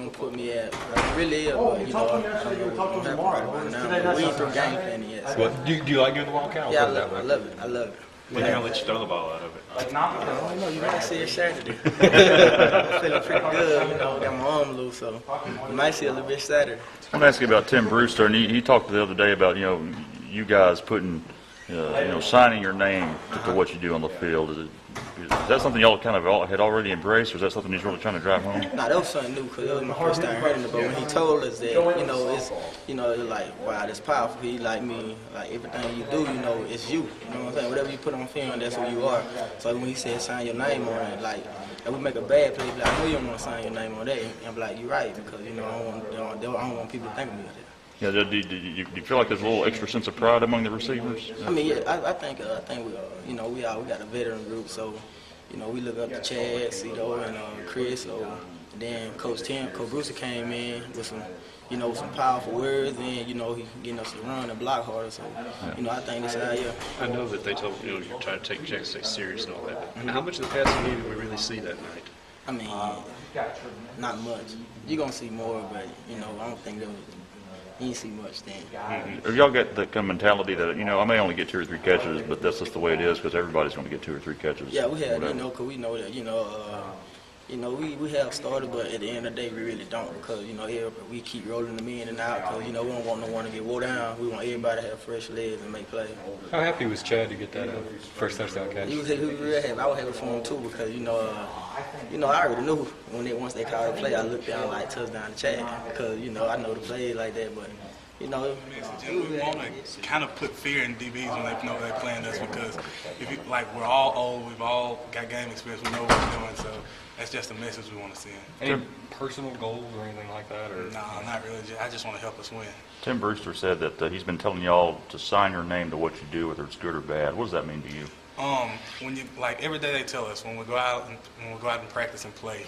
gonna put me at. Like, really is, but you know, I don't know what's gonna happen right now. But we ain't through game planning yet. So. What, do you like doing the Wildcat? Yeah, I love it. I love it. When are you gonna let you throw the ball out of it? I don't know. You might see it Saturday. I'm feeling pretty good. You know, got my arm loose, so you might see a little bit Saturday. I want to ask you about Tim Brewster, and he talked the other day about you guys putting signing your name to what you do on the field. Is that something y'all kind of had already embraced, or is that something he's really trying to drive home? Nah, that was something new because it was my first time hearing it. But when he told us that, it's like, wow, that's powerful. He like me, like everything you do, it's you. You know what I'm saying? Whatever you put on film, that's who you are. So when he said sign your name on it, like, if we make a bad play, like, I know you don't want to sign your name on that. And I'm like, you're right, because I don't want people to think of me like that. Yeah, do you feel like there's a little extra sense of pride among the receivers? I mean, yeah, I think we got a veteran group, so we look up to Chad, Cito, and Chris. So then Coach Brewster came in with some powerful words, and he getting us to run and block harder. So I think this out here. I know that they told you're trying to take Jackson State serious and all that. But how much of the passing game did we really see that night? I mean, not much. You're gonna see more, but I don't think there was. You didn't see much then. Have y'all got the kind of mentality that, I may only get 2 or 3 catches, but that's just the way it is because everybody's going to get 2 or 3 catches? Yeah, we had, because we know that, we have started, but at the end of the day, we really don't because, we keep rolling them in and out because, we don't want no one to get wore down. We want everybody to have fresh legs and make plays. How happy was Chad to get that first touchdown catch? He was real happy. I was happy for him, too, because, I already knew once they called the play, I looked down like touchdown to Chad because, I know the play like that, but, we want to kind of put fear in DBs when they know they're playing us because we're all old, we've all got game experience, we know what we're doing, so that's just the message we want to send. Any personal goals or anything like that? Or? No, not really. I just want to help us win. Tim Brewster said that he's been telling y'all to sign your name to what you do, whether it's good or bad. What does that mean to you? When you every day they tell us when we go out and practice and play,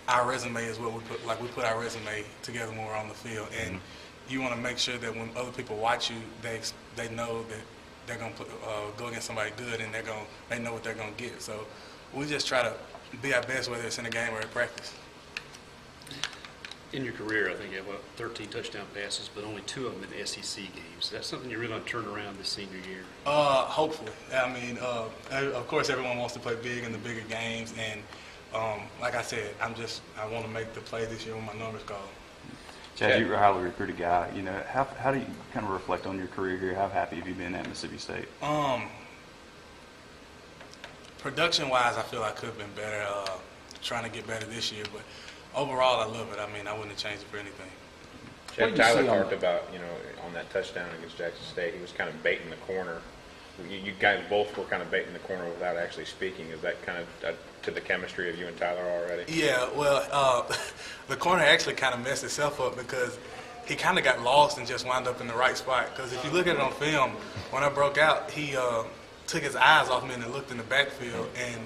our resume is what we put. Like we put our resume together when we're on the field, and you want to make sure that when other people watch you, they know that they're gonna go against somebody good, and they know what they're gonna get. So we just try to be our best, whether it's in a game or at practice. In your career, I think you have 13 touchdown passes, but only 2 of them in SEC games. That's something you're really going to turn around this senior year. Hopefully. I mean, of course, everyone wants to play big in the bigger games, and like I said, I want to make the play this year when my numbers go. Chad, you're a highly recruited guy. How do you kind of reflect on your career here? How happy have you been at Mississippi State? Production-wise, I feel I could have been better, trying to get better this year, but overall, I love it. I mean, I wouldn't have changed it for anything. Chad, Tyler talked about, on that touchdown against Jackson State, he was kind of baiting the corner. You guys both were kind of baiting the corner without actually speaking. Is that kind of to the chemistry of you and Tyler already? Yeah, well, the corner actually kind of messed itself up because he kind of got lost and just wound up in the right spot. Because if you look at it on film, when I broke out, he took his eyes off me and looked in the backfield, and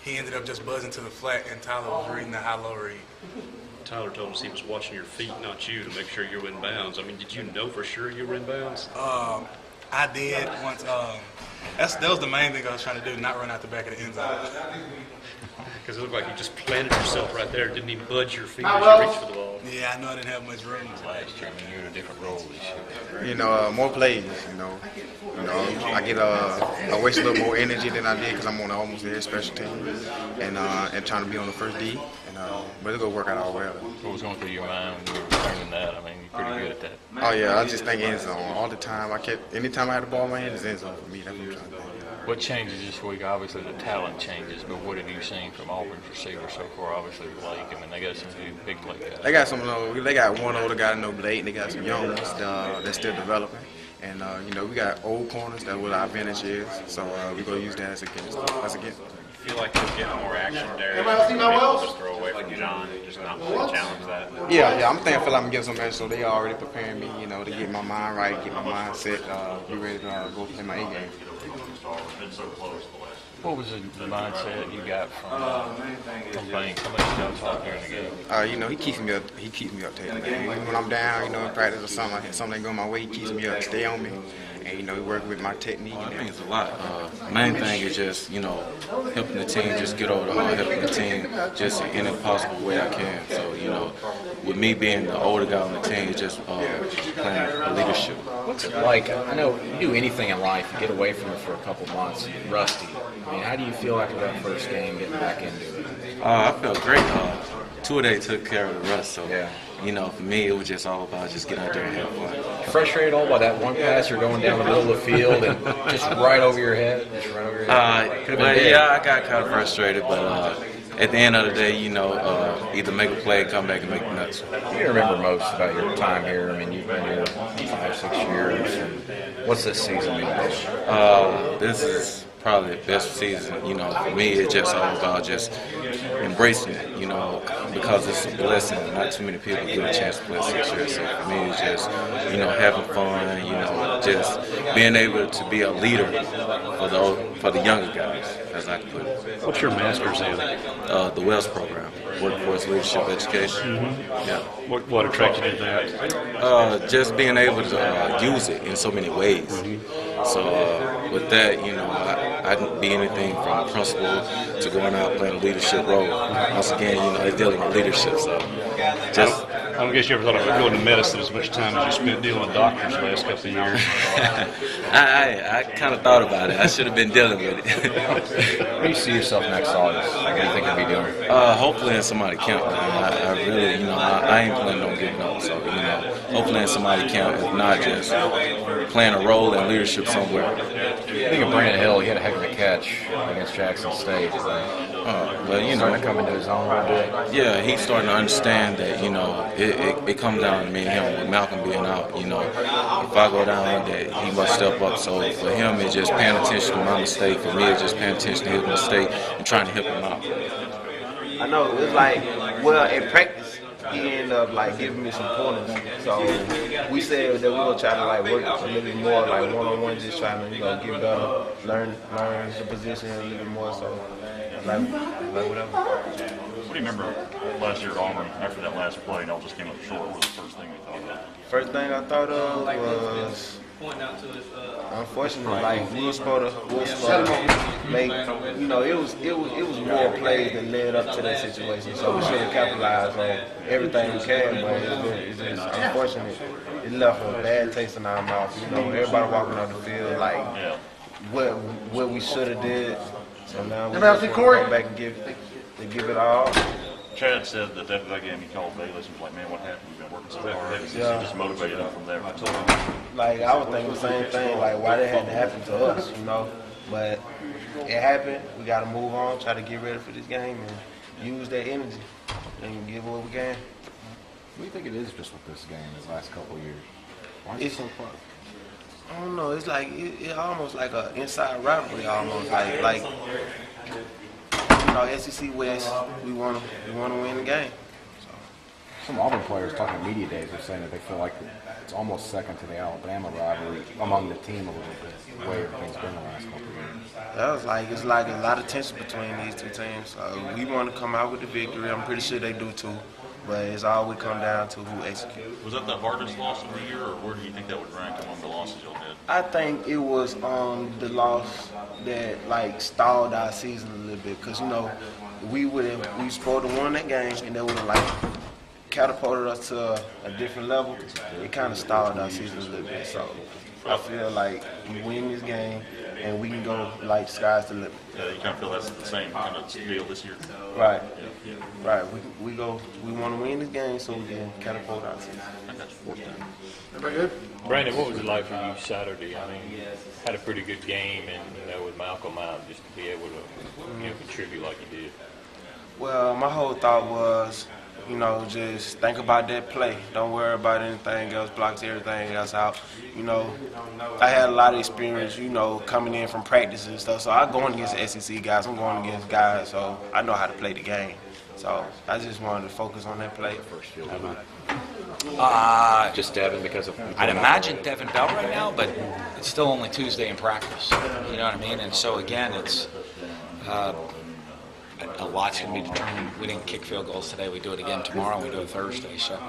he ended up just buzzing to the flat, and Tyler was reading the high-low read. Tyler told us he was watching your feet, not you, to make sure you were in bounds. I mean, did you know for sure you were in bounds? I did once. That was the main thing I was trying to do, not run out the back of the end zone. Because it looked like you just planted yourself right there, didn't even budge your feet as you reached for the ball. Yeah, I know I didn't have much room. Last year, you're in a different role this year. More plays, I get I waste a little more energy than I did because I'm on almost every special team and trying to be on the first D. But it'll go work out all well. What was going through your mind when you were returning that? I mean, you're pretty good at that. Oh yeah, I just think end zone all the time. Anytime I had the ball in my hand, it's end zone for me. That's what I'm trying to do. What changes this week? Obviously, the talent changes, but what have you seen from Auburn's receivers so far? Obviously, Blake. I mean, they got some big Blake guys. They got one older guy, no Blake, and they got some young ones that's still developing. And we got old corners that what our advantage is, so we're gonna use that as against. You feel like you're getting more action there. Just throw away from John, just not really challenge that. Yeah. I feel like I'm getting some action, so they already preparing me, to get my mind right, get my mindset, be ready to go play my A game. What was the mindset you got from Banks? How much did y'all talk during the game? You know, he keeps me updated. Even when I'm down, you know, in practice or something ain't going my way, he keeps me up, stay on me. And, you know, he work with my technique. I think it's a lot. Main thing is just, you know, helping the team just get over the hump, helping the team just in any possible way I can. So, you know, with me being the older guy on the team, it's just playing leadership. What's it like? I know you do anything in life, you get away from it for a couple months, you're rusty. I mean, how do you feel after that first game, getting back into it? I felt great. Two-a-day took care of the rest. So, yeah. You know, for me, it was just all about just getting out there and have fun. Frustrated at all by that one pass you're going down the middle of the field and just right over your head? Just right over your head? Yeah, I got kind of frustrated, but at the end of the day, you know, either make a play, come back and make the nuts. What do you remember most about your time here? I mean, you've been here 5-6 years. And what's this season mean to you? This is probably the best season. You know, for me, it's just all about just embracing it, you know, because it's a blessing. Not too many people get a chance to play 6 years. So for me, it's just, you know, having fun, you know, just being able to be a leader for the younger guys, as I can put it. What's your master's in? The WELS program, Workforce Leadership Education. Mm-hmm. Yeah. What attracted you to that? Just being able to use it in so many ways. Mm-hmm. So with that, you know, I can be anything from principal to going out playing a leadership role. Once again, you know, it's dealing with leadership. So just. I don't guess you ever thought about going to medicine as much time as you spent dealing with doctors the last couple of years. I kind of thought about it. I should have been dealing with it. Where do you see yourself next August? What do you think you'll be doing? Hopefully in somebody camp. I really, you know, I ain't planning on giving up. So, you know, hopefully in somebody camp, if not just playing a role in leadership somewhere. I think of Brandon Hill, he had a heck of a catch against Jackson State. But, you know, starting to come into his own a little bit. Yeah, he's starting to understand that, you know, it comes down to me and him with Malcolm being out. You know, if I go down, that he must step up. So for him, it's just paying attention to my mistake. For me, it's just paying attention to his mistake and trying to help him out. I know, it was like, well, in practice, he ended up like giving me some pointers. So we said that we were trying to like work a little bit more like one-on-one, just trying to, you know, get better, learn the position a little bit more. So like whatever. What do you remember last year at Auburn after that last play and all just came up short? What was the first thing you thought of? First thing I thought of was, unfortunately, like we were supposed to make, you know, it was more plays that led up to that situation. So we should have capitalized on everything we can, but it's just unfortunate. It left a bad taste in our mouth. You know, everybody walking on the field like what we should have did. So now we just come back and give it all. Chad said that after that game he called Bayless and was like, man, what happened? We've been working so hard. He just motivated him from there. Like, I was thinking the same thing, like, why that had to happen to us, you know? But it happened. We got to move on, try to get ready for this game and use that energy and give what we can. What do you think it is just with this game these last couple of years? Why is it so close? I don't know. It's like, it's almost like an inside rivalry almost. Like you know, SEC West, we want to win the game. So. Some Auburn players talking media days are saying that they feel like it's almost second to the Alabama rivalry among the team a little bit, the way everything's been the last couple of years. It's like a lot of tension between these two teams. So we want to come out with the victory. I'm pretty sure they do too. But it's all we come down to who executes. Was that the hardest loss of the year, or where do you think that would rank among the losses y'all had? I think it was the loss that like stalled our season a little bit, because you know we supposed to win that game and that would have like catapulted us to a different level. It kind of stalled our season a little bit. So I feel like we win this game and we can go like sky's the limit. Yeah, you kind of feel that's the same kind of deal this year. Right. Yeah. Right. We want to win this game so we can catapult our season. Everybody good? Brandon, what was it like for you Saturday? I mean, you had a pretty good game, and you know, with Malcolm out, just to be able to contribute like you did. Well, my whole thought was, you know, just think about that play. Don't worry about anything else, blocks everything else out. You know, I had a lot of experience, you know, coming in from practice and stuff. So I'm going against SEC guys. I'm going against guys, so I know how to play the game. So I just wanted to focus on that play. Just Devin because of. I'd imagine Devin Bell right now, but it's still only Tuesday in practice. You know what I mean? And so again, it's a lot's going to be determined. We didn't kick field goals today. We do it again tomorrow, and we do it Thursday. So,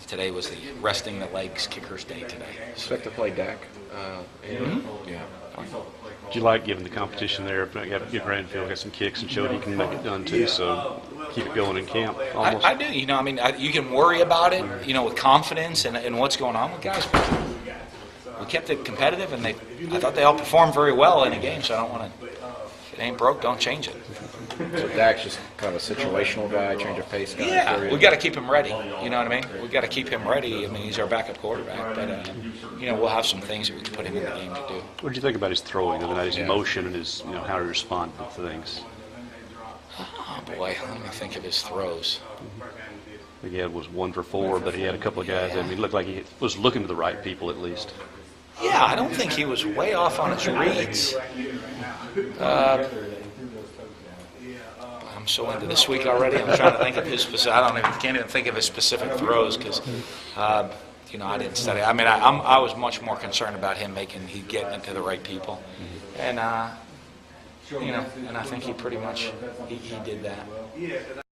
today was the resting the legs kickers day today. Expect to play Dak. Yeah. Do you like giving the competition there? Give Granville got some kicks and showed he can make it done too. So keep it going in camp. Almost. I do. You can worry about it. With confidence and what's going on with guys. We kept it competitive, and I thought they all performed very well in the game. So I don't want to. If it ain't broke, don't change it. So Dak's just kind of a situational guy, change of pace guy. Yeah, we got to keep him ready. You know what I mean? We got to keep him ready. He's our backup quarterback, but we'll have some things that we can put him in the game to do. What did you think about his throwing, his motion, and his how he responded to things? Oh boy, let me think of his throws. I think he was 1 for 4, but he had a couple of guys. He looked like he was looking to the right people at least. Yeah, I don't think he was way off on his reads. I'm so into this week already. I'm trying to think of his specific. Can't even think of his specific throws because, I didn't study. I was much more concerned about him getting it to the right people, and and I think he pretty much he did that.